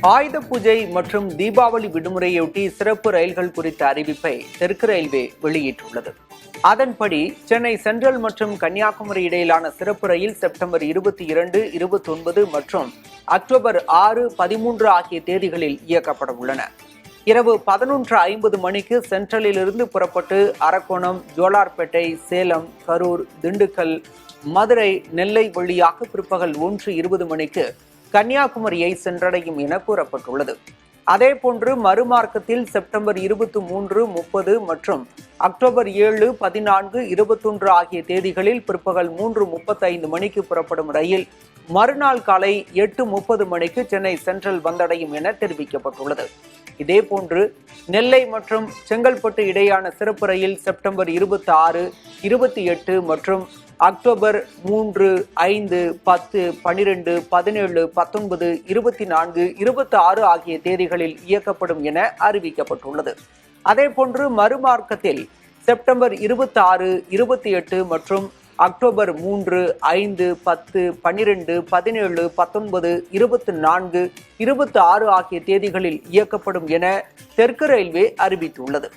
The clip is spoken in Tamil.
ஆயுத பூஜை மற்றும் தீபாவளி விடுமுறையொட்டி சிறப்பு ரயில்கள் குறித்த அறிவிப்பை தெற்கு ரயில்வே வெளியிட்டுள்ளது. அதன்படி சென்னை சென்ட்ரல் மற்றும் கன்னியாகுமரி இடையிலான சிறப்பு ரயில் செப்டம்பர் 22, 29 மற்றும் அக்டோபர் 6, 13 ஆகிய தேதிகளில் இயக்கப்பட உள்ளன. இரவு 11:50 மணிக்கு சென்ட்ரலிலிருந்து புறப்பட்டு அரக்கோணம், ஜோலார்பேட்டை, சேலம், கரூர், திண்டுக்கல், மதுரை, நெல்லை வழியாக பிற்பகல் 1:20 மணிக்கு கன்னியாகுமரியை சென்றடையும் என கூறப்பட்டுள்ளது. அதேபோன்று மறுமார்க்கத்தில் செப்டம்பர் 23, 30 மற்றும் அக்டோபர் 7, 14, 21 ஆகிய தேதிகளில் பிற்பகல் 3:35 மணிக்கு புறப்படும் ரயில் மறுநாள் காலை 8:30 மணிக்கு சென்னை சென்ட்ரல் வந்தடையும் என தெரிவிக்கப்பட்டுள்ளது. இதேபோன்று நெல்லை மற்றும் செங்கல்பட்டு இடையான சிறப்பு ரயில் செப்டம்பர் 26, 28 மற்றும் அக்டோபர் 3, 5, 10, 12, 17, 19, 24, 26 ஆகிய தேதிகளில் இயக்கப்படும் என அறிவிக்கப்பட்டுள்ளது. அதேபோன்று மறுமார்க்கத்தில் செப்டம்பர் 26, 28 மற்றும் அக்டோபர் 3, 5, 10, 12, 17, 19, 24, 26 ஆகிய தேதிகளில் இயக்கப்படும் என தெற்கு ரயில்வே அறிவித்துள்ளது.